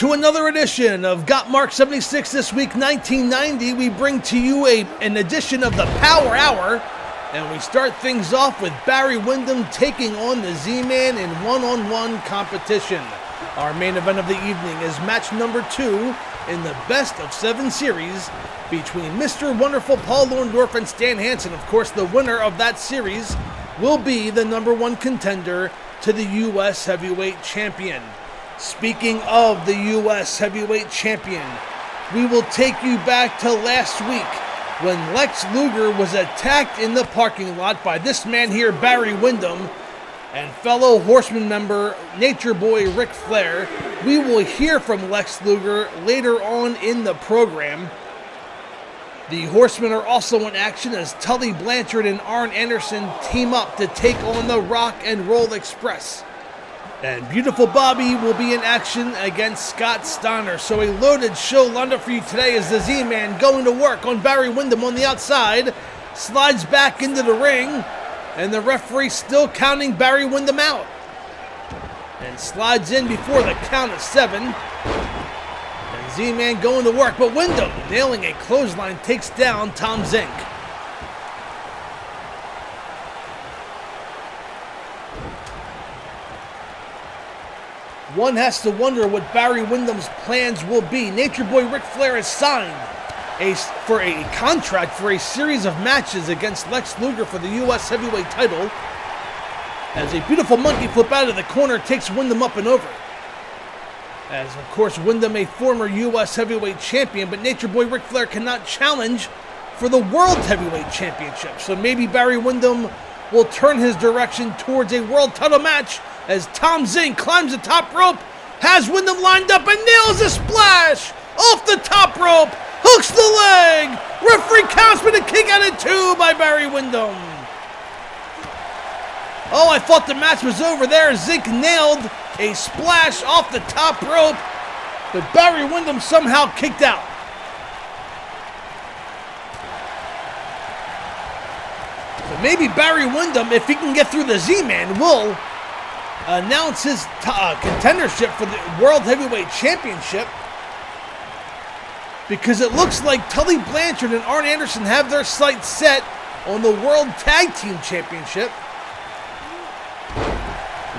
to another edition of Gotmark76. This week, 1990, we bring to you an edition of the Power Hour, and we start things off with Barry Windham taking on the Z-Man in one-on-one competition. Our main event of the evening is match number 2 in the best of 7 series between Mr. Wonderful Paul Orndorff and Stan Hansen. Of course, the winner of that series will be the number 1 contender to the U.S. Heavyweight Champion. Speaking of the U.S. Heavyweight Champion, we will take you back to last week when Lex Luger was attacked in the parking lot by this man here, Barry Windham, and fellow Horseman member Nature Boy Ric Flair. We will hear from Lex Luger later on in the program. The Horsemen are also in action as Tully Blanchard and Arn Anderson team up to take on the Rock and Roll Express. And Beautiful Bobby will be in action against Scott Steiner. So a loaded show lined up for you today as the Z-Man going to work on Barry Windham on the outside. Slides back into the ring. And the referee still counting Barry Windham out. And slides in before the count of 7. And Z-Man going to work. But Windham, nailing a clothesline, takes down Tom Zink. One has to wonder what Barry Windham's plans will be. Nature Boy Ric Flair has signed for a contract for a series of matches against Lex Luger for the U.S. Heavyweight title. As a beautiful monkey flip out of the corner takes Windham up and over. As, of course, Windham, a former U.S. Heavyweight Champion, but Nature Boy Ric Flair cannot challenge for the World Heavyweight Championship. So maybe Barry Windham will turn his direction towards a world title match as Tom Zink climbs the top rope, has Windham lined up and nails a splash off the top rope, hooks the leg, referee counts with a kick out at 2 by Barry Windham. Oh, I thought the match was over there. Zink nailed a splash off the top rope, but Barry Windham somehow kicked out. So maybe Barry Windham, if he can get through the Z-Man, will announce his contendership for the World Heavyweight Championship, because it looks like Tully Blanchard and Arn Anderson have their sights set on the World Tag Team Championship.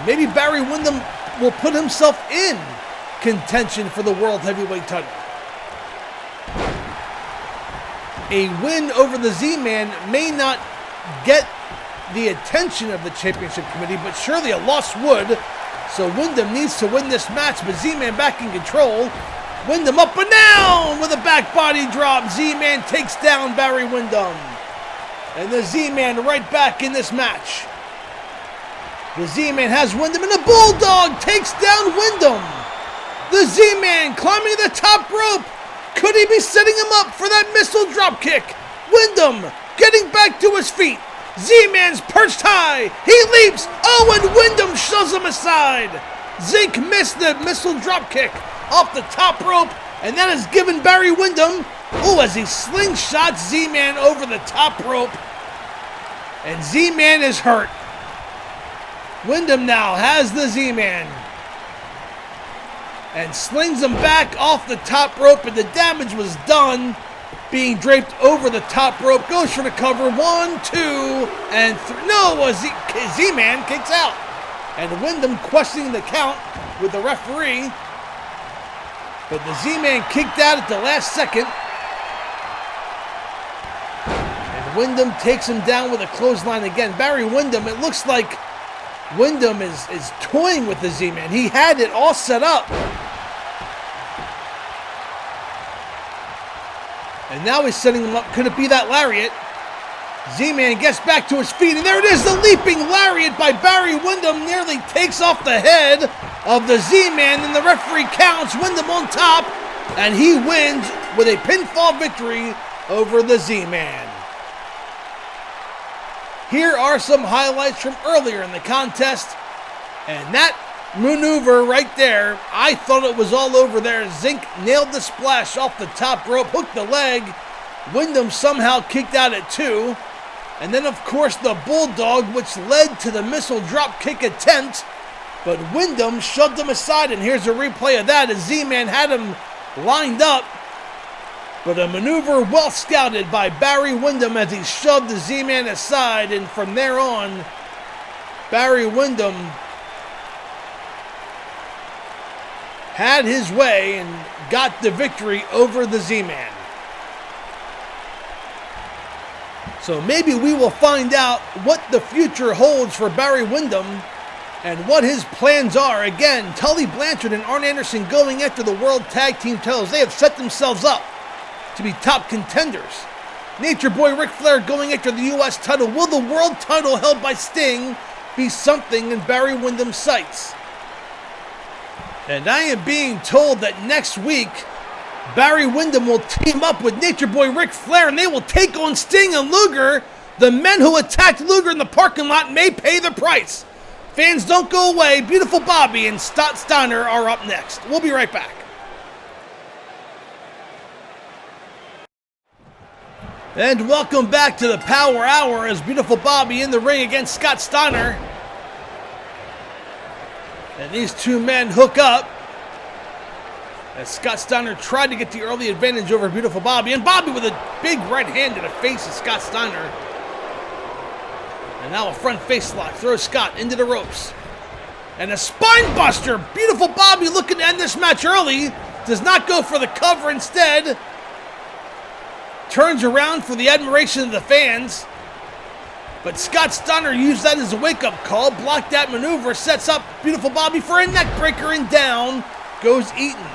Maybe Barry Windham will put himself in contention for the World Heavyweight title. A win over the Z-Man may not get the attention of the championship committee, but surely a loss would. So Windham needs to win this match, but Z-Man back in control. Windham up and down with a back body drop. Z-Man takes down Barry Windham. And the Z-Man right back in this match. The Z-Man has Windham, and the Bulldog takes down Windham. The Z-Man climbing the top rope. Could he be setting him up for that missile drop kick? Windham getting back to his feet. Z-Man's perched high. He leaps. Oh, and Windham shoves him aside. Zink missed the missile drop kick off the top rope, and that has given Barry Windham, as he slingshots Z-Man over the top rope. And Z-Man is hurt. Windham now has the Z-Man and slings him back off the top rope, and the damage was done. Being draped over the top rope, goes for the cover. 1, 2, and 3. No, Z-Man kicks out. And Windham questioning the count with the referee. But the Z-Man kicked out at the last second. And Windham takes him down with a clothesline again. Barry Windham, it looks like Windham is toying with the Z-Man. He had it all set up. And now he's setting him up. Could it be that Lariat? Z-Man gets back to his feet, and there it is. The leaping Lariat by Barry Windham nearly takes off the head of the Z-Man, and the referee counts Windham on top, and he wins with a pinfall victory over the Z-Man. Here are some highlights from earlier in the contest, and that maneuver right there, I thought it was all over there. Zink nailed the splash off the top rope, hooked the leg. Windham somehow kicked out at 2. And then, of course, the Bulldog, which led to the missile drop kick attempt. But Windham shoved him aside, and here's a replay of that as Z-Man had him lined up. But a maneuver well scouted by Barry Windham as he shoved the Z-Man aside, and from there on, Barry Windham had his way and got the victory over the Z-Man. So maybe we will find out what the future holds for Barry Windham and what his plans are. Again, Tully Blanchard and Arn Anderson going after the World Tag Team titles. They have set themselves up to be top contenders. Nature Boy Ric Flair going after the U.S. title. Will the world title held by Sting be something in Barry Windham's sights? And I am being told that next week, Barry Windham will team up with Nature Boy Ric Flair and they will take on Sting and Luger. The men who attacked Luger in the parking lot may pay the price. Fans, don't go away. Beautiful Bobby and Scott Steiner are up next. We'll be right back. And welcome back to the Power Hour as Beautiful Bobby in the ring against Scott Steiner. And these two men hook up as Scott Steiner tried to get the early advantage over Beautiful Bobby. And Bobby with a big right hand to the face of Scott Steiner. And now a front face lock throws Scott into the ropes. And a spine buster. Beautiful Bobby looking to end this match early. Does not go for the cover instead. Turns around for the admiration of the fans. But Scott Steiner used that as a wake-up call. Blocked that maneuver. Sets up Beautiful Bobby for a neck breaker. And down goes Eaton.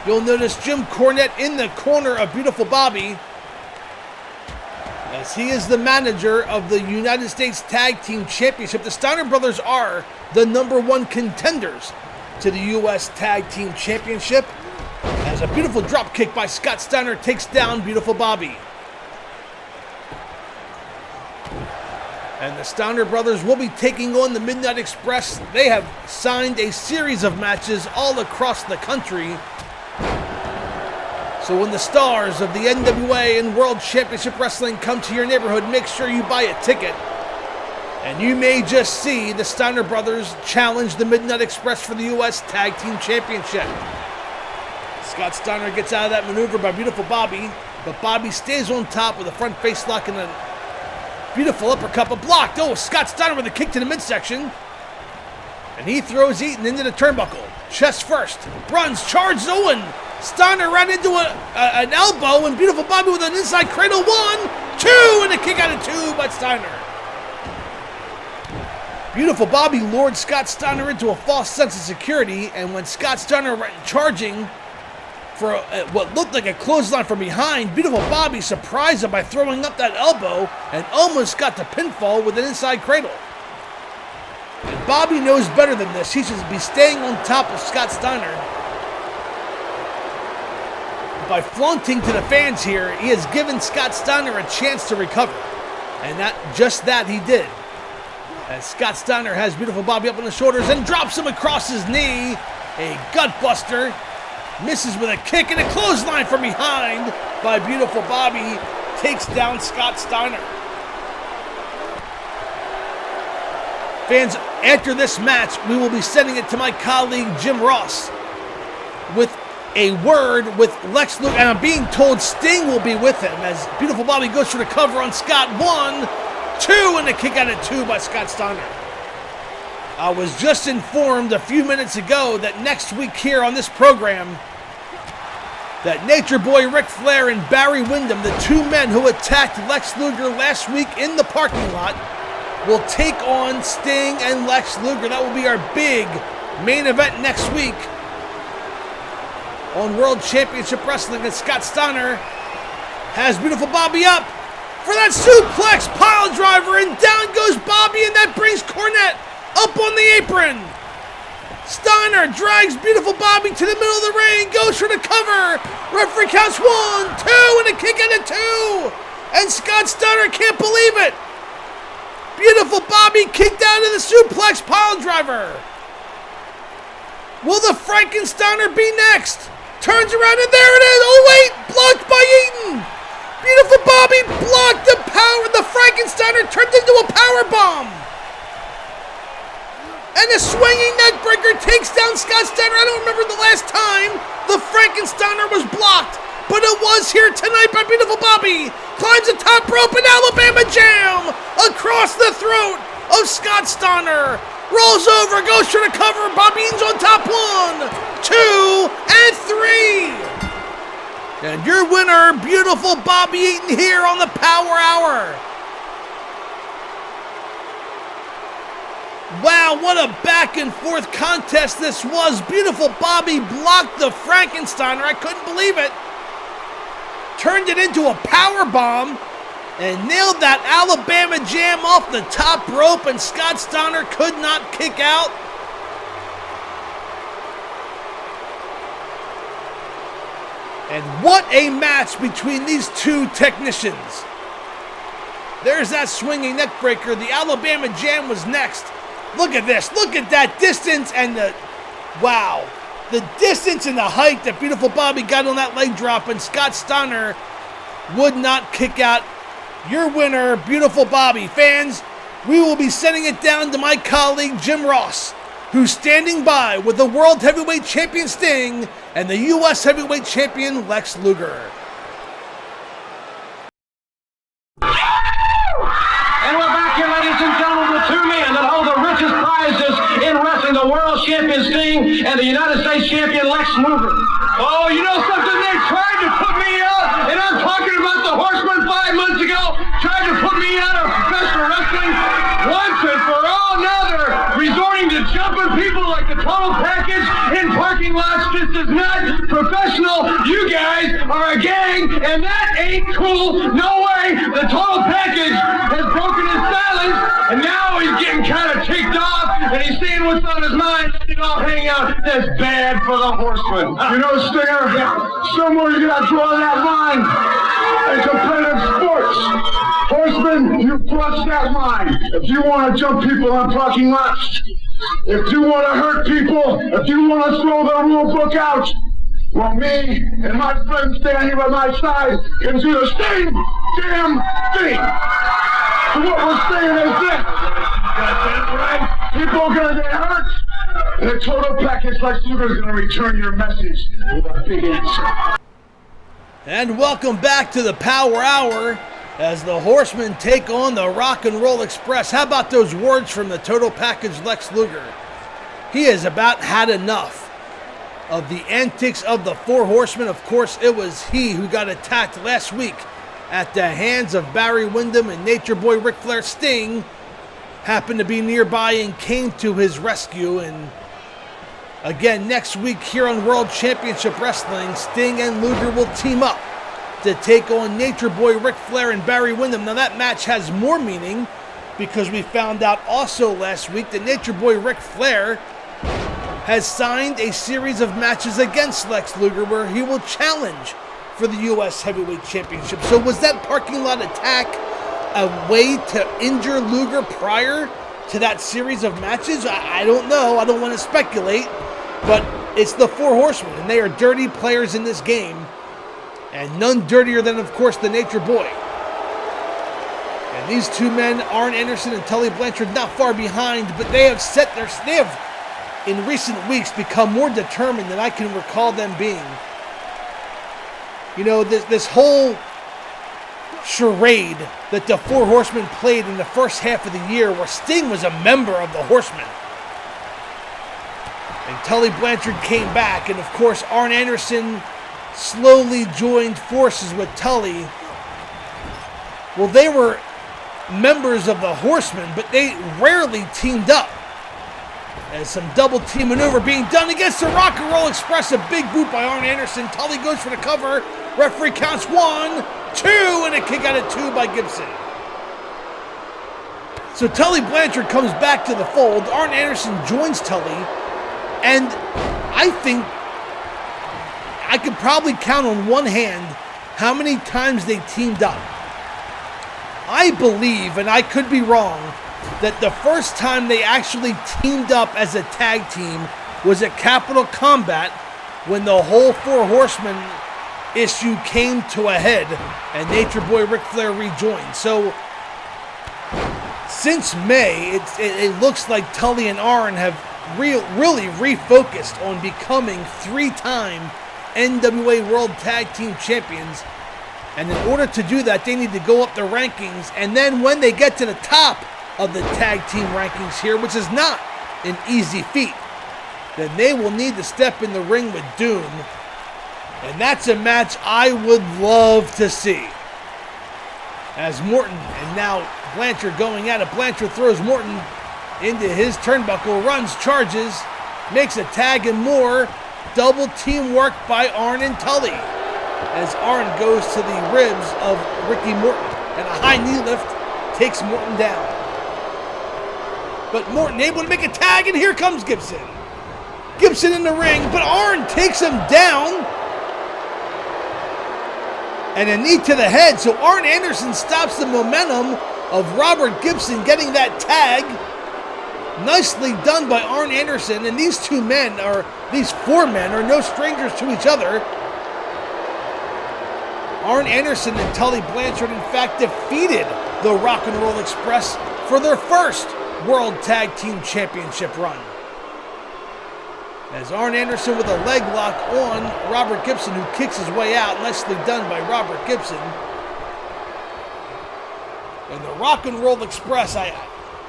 You'll notice Jim Cornette in the corner of Beautiful Bobby, as he is the manager of the United States Tag Team Championship. The Steiner brothers are the #1 contenders to the U.S. Tag Team Championship, as a beautiful drop kick by Scott Steiner takes down Beautiful Bobby. And the Steiner brothers will be taking on the Midnight Express. They have signed a series of matches all across the country. So when the stars of the NWA and World Championship Wrestling come to your neighborhood, make sure you buy a ticket. And you may just see the Steiner brothers challenge the Midnight Express for the U.S. Tag Team Championship. Scott Steiner gets out of that maneuver by Beautiful Bobby, but Bobby stays on top with a front face lock and a beautiful uppercut, but blocked. Oh, Scott Steiner with a kick to the midsection. And he throws Eaton into the turnbuckle. Chest first. Runs, charges Owen. Steiner ran into an elbow, and Beautiful Bobby with an inside cradle. 1, 2, and a kick out of 2 by Steiner. Beautiful Bobby lured Scott Steiner into a false sense of security, and when Scott Steiner went charging for what looked like a clothesline from behind, Beautiful Bobby surprised him by throwing up that elbow and almost got to pinfall with an inside cradle. And Bobby knows better than this. He should be staying on top of Scott Steiner. By flaunting to the fans here, he has given Scott Steiner a chance to recover. And just that he did. As Scott Steiner has Beautiful Bobby up on the shoulders and drops him across his knee. A gut buster. Misses with a kick and a clothesline from behind by Beautiful Bobby. Takes down Scott Steiner. Fans, after this match, we will be sending it to my colleague Jim Ross with a word with Lex Luger, and I'm being told Sting will be with him as Beautiful Bobby goes for the cover on Scott. 1, 2, and a kick out of 2 by Scott Steiner. I was just informed a few minutes ago that next week here on this program, that Nature Boy Ric Flair and Barry Windham, the two men who attacked Lex Luger last week in the parking lot, will take on Sting and Lex Luger. That will be our big main event next week on World Championship Wrestling. And Scott Steiner has Beautiful Bobby up for that suplex pile driver, and down goes Bobby, and that brings Cornette up on the apron. Steiner drags Beautiful Bobby to the middle of the ring, goes for the cover. Referee counts 1, 2, and a kick out of 2. And Scott Steiner can't believe it. Beautiful Bobby kicked out of the suplex pile driver. Will the Frankensteiner be next? Turns around and there it is. Oh wait, blocked by Eaton. Beautiful Bobby blocked the power. The Frankensteiner turned into a power bomb. And a swinging neckbreaker takes down Scott Steiner. I don't remember the last time the Frankensteiner was blocked, but it was here tonight by Beautiful Bobby. Climbs the top rope and Alabama Jam across the throat of Scott Steiner. Rolls over, goes for the cover. Bobby Eaton's on top. 1, 2, and 3. And your winner, Beautiful Bobby Eaton, here on the Power Hour. Wow, what a back and forth contest this was. Beautiful Bobby blocked the Frankensteiner. I couldn't believe it. Turned it into a power bomb and nailed that Alabama Jam off the top rope, and Scott Steiner could not kick out. And what a match between these two technicians. There's that swinging neck breaker. The Alabama Jam was next. Look at this. Look at that distance and the... Wow. The distance and the height that Beautiful Bobby got on that leg drop, and Scott Steiner would not kick out. Your winner, Beautiful Bobby. Fans, we will be sending it down to my colleague Jim Ross, who's standing by with the World Heavyweight Champion Sting and the U.S. Heavyweight Champion Lex Luger. And we're back here, ladies and gentlemen, with two men that hold the richest prizes in wrestling, the World Champion Sting and the United States Champion Lex Luger. Oh, you know something? They tried to put me out, and I'm talking about the Horseman 5 months ago, tried to put me out of professional wrestling once and for all. Now they're resorting to jumping people like the Total Package in parking lots. This is not professional. You guys are a gang, and that ain't cool. No way. The Total Package has broken his silence, and now he's getting kind of ticked off, and he's saying what's on his mind. Letting it all hang out. That's bad for the Horseman. You know, Stinger, somewhere you gotta draw that line in competitive sports. Horseman, you cross that line. If you want to jump people on parking lots, if you want to hurt people, if you want to throw the rule book out, well, me and my friend standing by my side can do the same damn thing. So what we're saying is this. Got that right? People are going to get hurt. And the Total Package Lex Luger is going to return your message with a big answer. And welcome back to the Power Hour as the Horsemen take on the Rock and Roll Express. How about those words from the Total Package Lex Luger? He has about had enough of the antics of the Four Horsemen. Of course, it was he who got attacked last week at the hands of Barry Windham and Nature Boy Ric Flair. Sting happened to be nearby and came to his rescue. And again, next week here on World Championship Wrestling, Sting and Luger will team up to take on Nature Boy Ric Flair and Barry Windham. Now that match has more meaning because we found out also last week that Nature Boy Ric Flair has signed a series of matches against Lex Luger where he will challenge for the U.S. Heavyweight Championship. So was that parking lot attack a way to injure Luger prior to that series of matches? I don't know. I don't want to speculate. But it's the Four Horsemen, and they are dirty players in this game. And none dirtier than, of course, the Nature Boy. And these two men, Arn Anderson and Tully Blanchard, not far behind, but they have in recent weeks become more determined than I can recall them being. You know, this whole charade that the Four Horsemen played in the first half of the year where Sting was a member of the Horsemen. And Tully Blanchard came back, and of course Arn Anderson slowly joined forces with Tully. Well, they were members of the Horsemen, but they rarely teamed up. As some double team maneuver being done against the Rock and Roll Express. A big boot by Arn Anderson. Tully goes for the cover. Referee counts 1, 2, and a kick out at 2 by Gibson. So Tully Blanchard comes back to the fold. Arn Anderson joins Tully. And I think I could probably count on one hand how many times they teamed up. I believe, and I could be wrong, that the first time they actually teamed up as a tag team was at Capital Combat when the whole Four Horsemen issue came to a head and Nature Boy Ric Flair rejoined. So Since May, it looks like Tully and Arn have really refocused on becoming 3-time NWA World Tag Team Champions. And in order to do that, they need to go up the rankings. And then when they get to the top of the tag team rankings here, which is not an easy feat, then they will need to step in the ring with Doom. And that's a match I would love to see. As Morton, and now Blanchard going at it. Blanchard throws Morton into his turnbuckle, runs, charges, makes a tag and more. Double teamwork by Arn and Tully, as Arn goes to the ribs of Ricky Morton, and a high knee lift takes Morton down. But Morton able to make a tag, and here comes Gibson. Gibson in the ring, but Arn takes him down. And a knee to the head, so Arn Anderson stops the momentum of Robert Gibson getting that tag. Nicely done by Arn Anderson, and these four men are no strangers to each other. Arn Anderson and Tully Blanchard, in fact, defeated the Rock and Roll Express for their first World Tag Team Championship run. As Arn Anderson with a leg lock on Robert Gibson, who kicks his way out. Nicely done by Robert Gibson. And the Rock and Roll Express,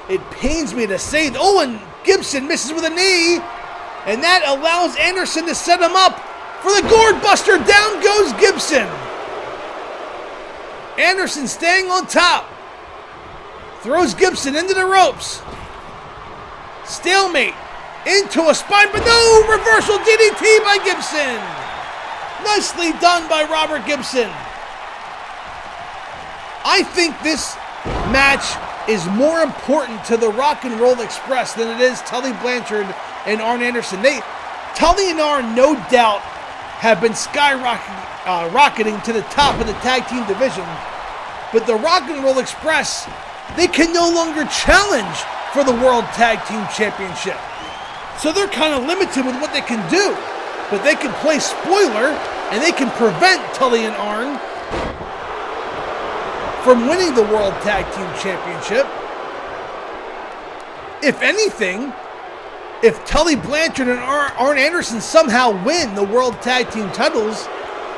it pains me to say, and Gibson misses with a knee. And that allows Anderson to set him up for the gourd buster. Down goes Gibson. Anderson staying on top. Throws Gibson into the ropes. Stalemate. Into a spine, but no! Reversal DDT by Gibson! Nicely done by Robert Gibson. I think this match is more important to the Rock and Roll Express than it is Tully Blanchard and Arn Anderson. Tully and Arn, no doubt, have been rocketing to the top of the tag team division. But the Rock and Roll Express, they can no longer challenge for the World Tag Team Championship. So they're kind of limited with what they can do. But they can play spoiler, and they can prevent Tully and Arn from winning the World Tag Team Championship. If anything, if Tully Blanchard and Arn Anderson somehow win the World Tag Team titles,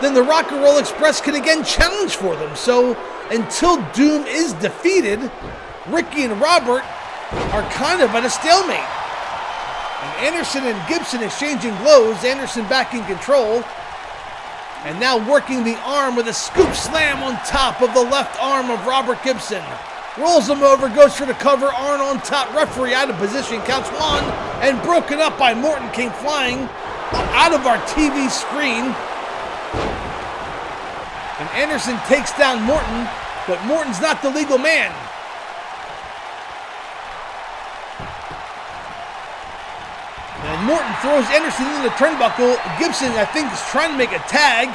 then the Rock and Roll Express can again challenge for them. So until Doom is defeated, Ricky and Robert are kind of at a stalemate. And Anderson and Gibson exchanging blows. Anderson back in control. And now working the arm with a scoop slam on top of the left arm of Robert Gibson. Rolls him over, goes for the cover. Arn on top. Referee out of position. Counts one. And broken up by Morton. Came flying out of our TV screen. And Anderson takes down Morton. But Morton's not the legal man. And Morton throws Anderson into the turnbuckle. Gibson, I think, is trying to make a tag.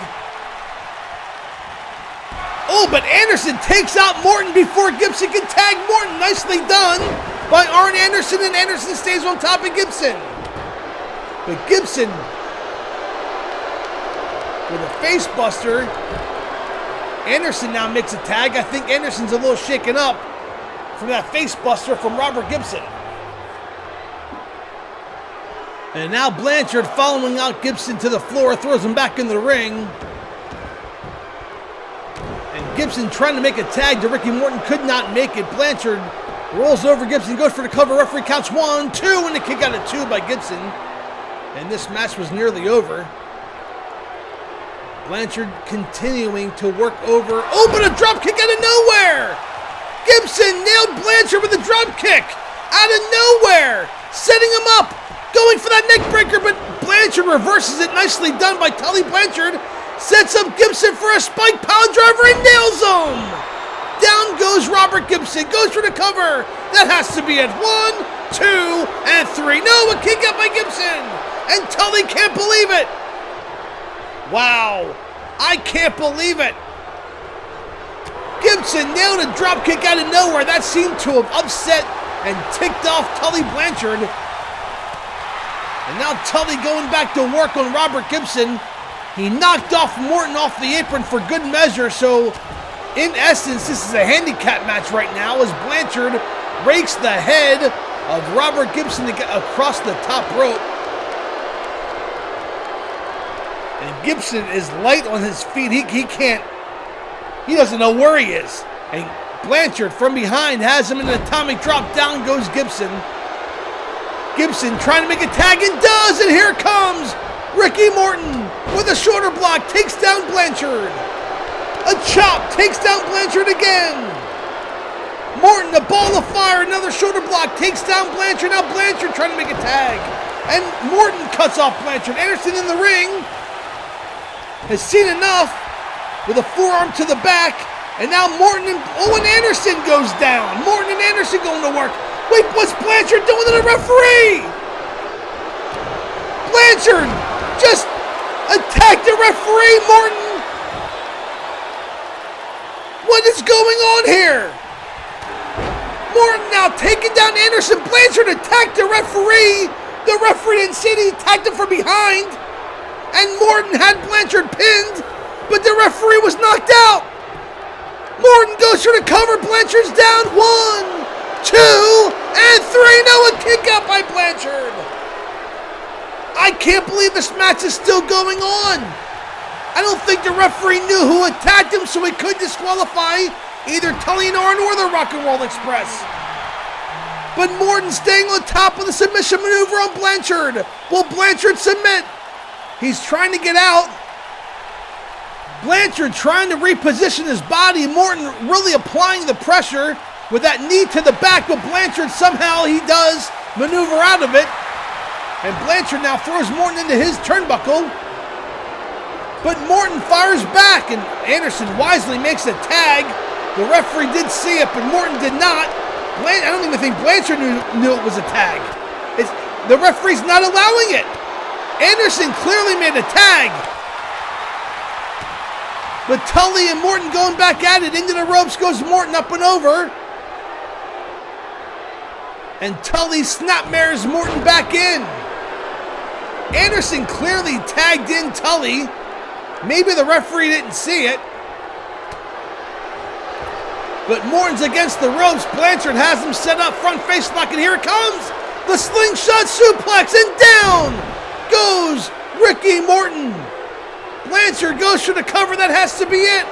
Oh, but Anderson takes out Morton before Gibson can tag Morton. Nicely done by Arn Anderson, and Anderson stays on top of Gibson. But Gibson, with a face buster, Anderson now makes a tag. I think Anderson's a little shaken up from that face buster from Robert Gibson. And now Blanchard following out Gibson to the floor, throws him back in the ring. And Gibson trying to make a tag to Ricky Morton, could not make it. Blanchard rolls over Gibson, goes for the cover. Referee counts 1, 2, and a kick out of 2 by Gibson. And this match was nearly over. Blanchard continuing to work over. Oh, but a drop kick out of nowhere! Gibson nailed Blanchard with a drop kick out of nowhere, setting him up. Going for that neck breaker, but Blanchard reverses it. Nicely done by Tully Blanchard. Sets up Gibson for a spike pile driver and nails him. Down goes Robert Gibson. Goes for the cover. That has to be at 1, 2, and 3. No, a kick out by Gibson. And Tully can't believe it. Wow. I can't believe it. Gibson nailed a drop kick out of nowhere. That seemed to have upset and ticked off Tully Blanchard. And now Tully going back to work on Robert Gibson. He knocked off Morton off the apron for good measure. So, in essence, this is a handicap match right now as Blanchard rakes the head of Robert Gibson to get across the top rope. And Gibson is light on his feet. He doesn't know where he is. And Blanchard from behind has him in an atomic drop. Down goes Gibson. Gibson trying to make a tag and does, and here comes Ricky Morton with a shoulder block, takes down Blanchard. A chop takes down Blanchard again. Morton, a ball of fire, another shoulder block, takes down Blanchard. Now Blanchard trying to make a tag. And Morton cuts off Blanchard. Anderson in the ring has seen enough with a forearm to the back. And now Morton and Anderson goes down. Morton and Anderson going to work. Wait, what's Blanchard doing to the referee? Blanchard just attacked the referee, Morton. What is going on here? Morton now taking down Anderson. Blanchard attacked the referee. The referee didn't see it. He attacked him from behind. And Morton had Blanchard pinned, but the referee was knocked out. Morton goes for the cover. Blanchard's down. 1, 2, and 3. Now a kick out by Blanchard. I can't believe this match is still going on. I don't think the referee knew who attacked him, so he could disqualify either Tully and Arn or the Rock and Roll Express. But Morton staying on top of the submission maneuver on Blanchard. Will Blanchard submit? He's trying to get out. Blanchard trying to reposition his body. Morton really applying the pressure with that knee to the back, but Blanchard somehow he does maneuver out of it. And Blanchard now throws Morton into his turnbuckle. But Morton fires back, and Anderson wisely makes a tag. The referee did see it, but Morton did not. I don't even think Blanchard knew it was a tag. The referee's not allowing it. Anderson clearly made a tag. But Tully and Morton going back at it. Into the ropes goes Morton, up and over. And Tully snapmares Morton back in. Anderson clearly tagged in Tully. Maybe the referee didn't see it. But Morton's against the ropes. Blanchard has him set up, front face lock, and here it comes. The slingshot suplex, and down goes Ricky Morton. Blanchard goes for the cover. That has to be it.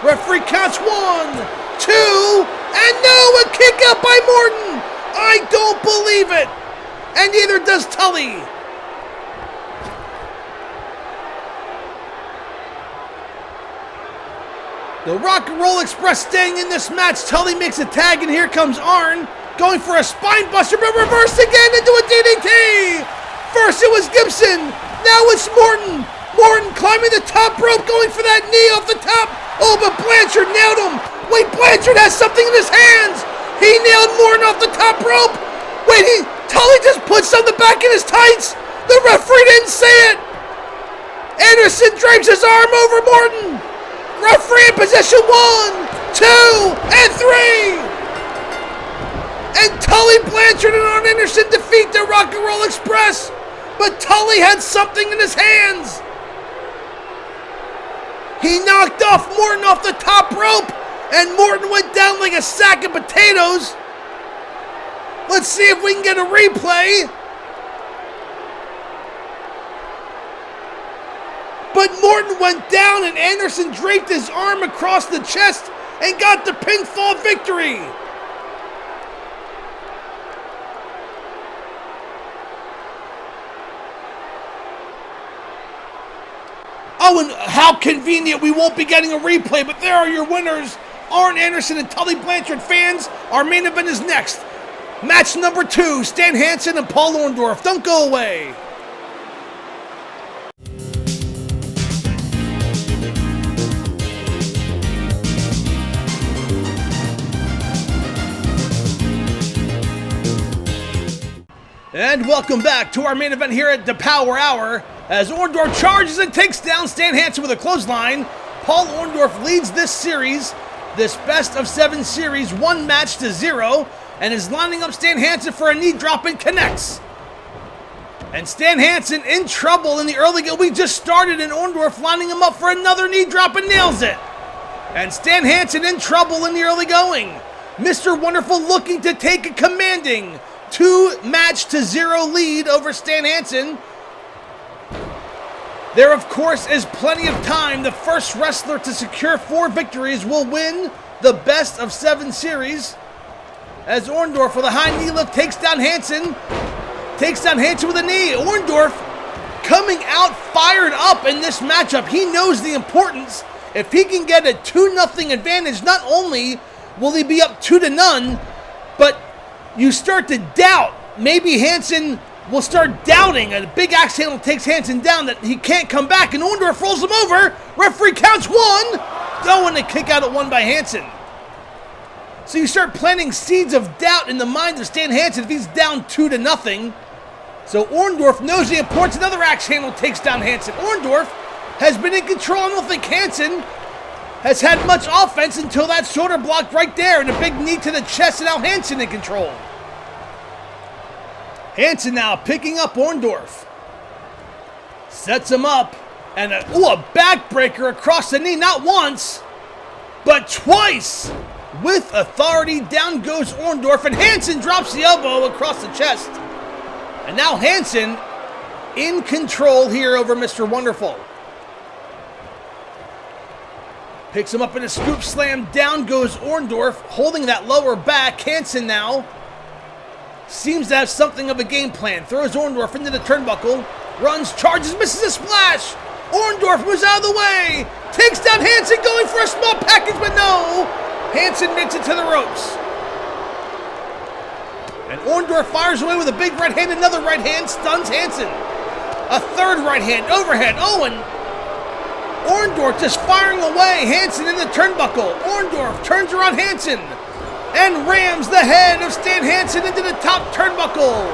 Referee counts 1, 2, and no, a kick out by Morton. I don't believe it. And neither does Tully. The Rock and Roll Express staying in this match. Tully makes a tag, and here comes Arn going for a spine buster, but reversed again into a DDT. First it was Gibson, now it's Morton. Morton climbing the top rope, going for that knee off the top. Oh, but Blanchard nailed him. Wait, Blanchard has something in his hands. He nailed Morton off the top rope. Wait, Tully just put something back in his tights. The referee didn't see it. Anderson drapes his arm over Morton. Referee in position 1, 2, and 3. And Tully, Blanchard, and Arn Anderson defeat the Rock and Roll Express. But Tully had something in his hands. He knocked off Morton off the top rope, and Morton went down like a sack of potatoes. Let's see if we can get a replay. But Morton went down, and Anderson draped his arm across the chest and got the pinfall victory. Oh, and how convenient, we won't be getting a replay, but there are your winners, Arn Anderson and Tully Blanchard. Fans, our main event is next. Match number 2, Stan Hansen and Paul Orndorff. Don't go away. And welcome back to our main event here at the Power Hour, as Orndorff charges and takes down Stan Hansen with a clothesline. Paul Orndorff leads this series, this best of 7 series, 1 match to 0, and is lining up Stan Hansen for a knee drop and connects. And Stan Hansen in trouble in the early game. We just started, and Orndorff lining him up for another knee drop and nails it. And Stan Hansen in trouble in the early going. Mr. Wonderful looking to take a commanding 2-0 lead over Stan Hansen. There, of course, is plenty of time. The first wrestler to secure 4 victories will win the best of 7 series. As Orndorff with a high knee lift takes down Hansen. Takes down Hansen with a knee. Orndorff coming out fired up in this matchup. He knows the importance. If he can get a 2-0 advantage, not only will he be up 2-0, but you start to doubt. Maybe Hansen will start doubting. A big axe handle takes Hansen down, that he can't come back, and Orndorff rolls him over. Referee counts 1. Oh, and a kick out at 1 by Hansen. So you start planting seeds of doubt in the mind of Stan Hansen if he's down 2-0. So Orndorff knows the importance. Another axe handle takes down Hansen. Orndorff has been in control. I don't think Hansen has had much offense until that shoulder block right there and a big knee to the chest, and now Hansen in control. Hansen now picking up Orndorff. Sets him up, and a backbreaker across the knee, not once, but twice. With authority, down goes Orndorff, and Hansen drops the elbow across the chest. And now Hansen in control here over Mr. Wonderful. Picks him up in a scoop slam. Down goes Orndorff, holding that lower back. Hansen now seems to have something of a game plan. Throws Orndorff into the turnbuckle. Runs, charges, misses a splash. Orndorff moves out of the way. Takes down Hansen, going for a small package, but no. Hansen makes it to the ropes. And Orndorff fires away with a big right hand. Another right hand stuns Hansen. A third right hand, overhead. And Orndorff just firing away. Hansen in the turnbuckle. Orndorff turns around Hansen and rams the head of Stan Hansen into the top turnbuckle.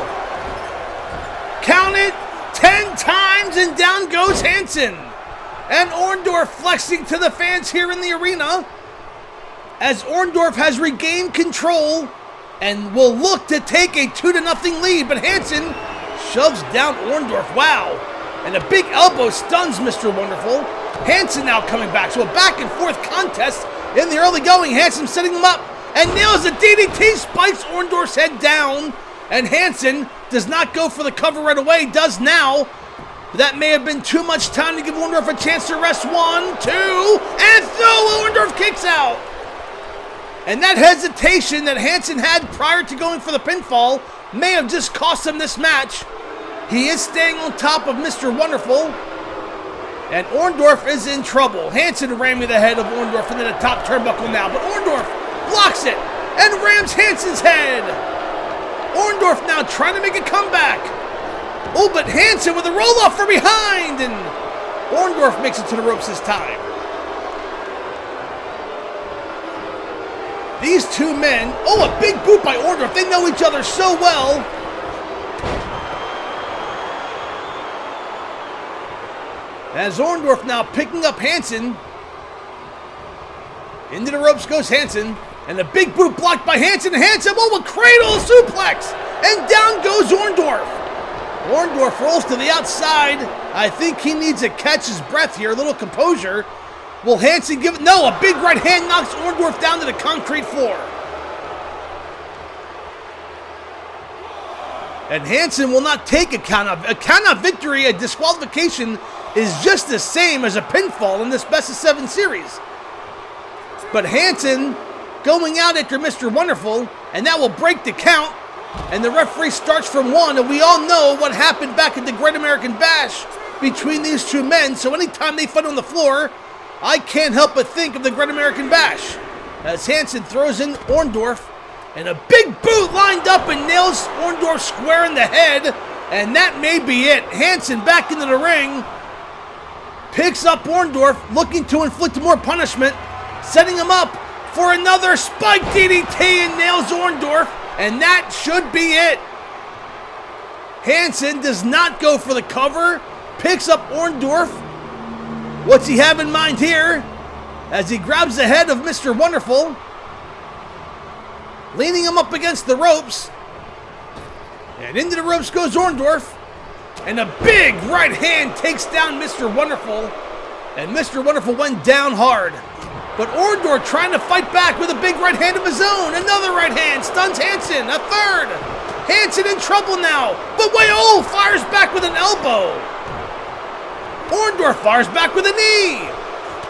Count it 10 times, and down goes Hansen. And Orndorff flexing to the fans here in the arena as Orndorff has regained control and will look to take a 2-0 lead, but Hansen shoves down Orndorff. Wow. And a big elbow stuns Mr. Wonderful. Hansen now coming back. So a back and forth contest in the early going. Hansen setting him up and nails a DDT, spikes Orndorff's head down. And Hansen does not go for the cover right away, does now. That may have been too much time to give Orndorff a chance to rest. 1, 2, and throw. Orndorff kicks out. And that hesitation that Hansen had prior to going for the pinfall may have just cost him this match. He is staying on top of Mr. Wonderful. And Orndorff is in trouble. Hansen ramming the head of Orndorff into the top turnbuckle now. But Orndorff blocks it and rams Hansen's head. Orndorff now trying to make a comeback. Oh, but Hansen with a roll-off from behind. And Orndorff makes it to the ropes this time. These two men, a big boot by Orndorff. They know each other so well. As Orndorff now picking up Hansen. Into the ropes goes Hansen. And a big boot blocked by Hansen. Hansen, a cradle suplex. And down goes Orndorff. Orndorff rolls to the outside. I think he needs to catch his breath here. A little composure. Will Hansen give it? No, a big right hand knocks Orndorff down to the concrete floor. And Hansen will not take a count out. A count out victory, a disqualification, is just the same as a pinfall in this best of 7 series. But Hansen going out after Mr. Wonderful, and that will break the count. And the referee starts from 1, and we all know what happened back at the Great American Bash between these two men. So anytime they fight on the floor, I can't help but think of the Great American Bash. As Hansen throws in Orndorff, and a big boot lined up and nails Orndorff square in the head. And that may be it. Hansen back into the ring. Picks up Orndorff, looking to inflict more punishment. Setting him up for another spike DDT and nails Orndorff. And that should be it. Hansen does not go for the cover. Picks up Orndorff. What's he have in mind here? As he grabs the head of Mr. Wonderful. Leaning him up against the ropes. And into the ropes goes Orndorff. And a big right hand takes down Mr. Wonderful. And Mr. Wonderful went down hard. But Orndorff trying to fight back with a big right hand of his own. Another right hand stuns Hansen. A third. Hansen in trouble now. But Wyoh fires back with an elbow. Orndorff fires back with a knee.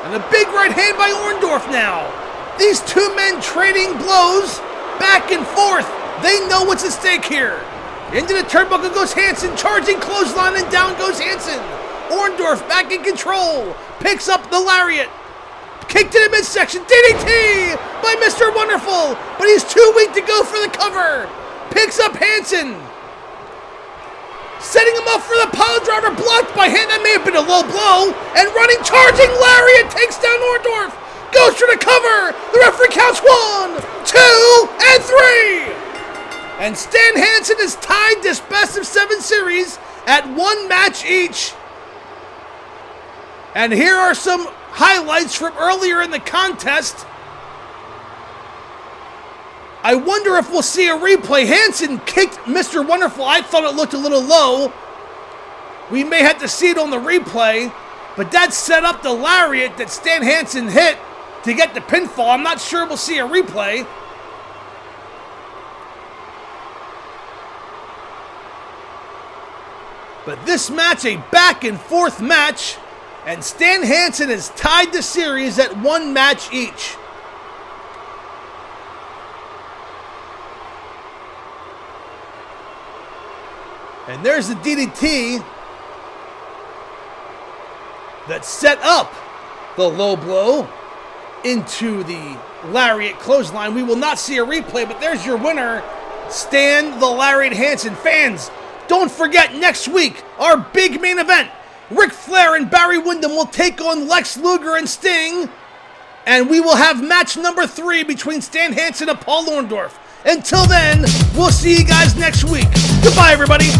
And a big right hand by Orndorff now. These two men trading blows back and forth. They know what's at stake here. Into the turnbuckle goes Hansen, charging clothesline, and down goes Hansen. Orndorff back in control. Picks up the lariat. Kick to the midsection. DDT by Mr. Wonderful. But he's too weak to go for the cover. Picks up Hansen. Setting him up for the pile driver, blocked by Hansen. That may have been a low blow. And running, charging Lariat takes down Orndorff. Goes for the cover. The referee counts 1, 2, and 3. And Stan Hansen has tied this best of 7 series at 1 match each. And here are some highlights from earlier in the contest. I wonder if we'll see a replay. Hansen kicked Mr. Wonderful. I thought it looked a little low. We may have to see it on the replay, but that set up the lariat that Stan Hansen hit to get the pinfall. I'm not sure we'll see a replay. But this match, a back and forth match, and Stan Hansen has tied the series at 1 match each. And there's the DDT that set up the low blow into the lariat clothesline. We will not see a replay, but there's your winner, Stan the Lariat Hansen. Fans, don't forget next week, our big main event. Ric Flair and Barry Windham will take on Lex Luger and Sting. And we will have match number 3 between Stan Hansen and Paul Orndorff. Until then, we'll see you guys next week. Goodbye, everybody.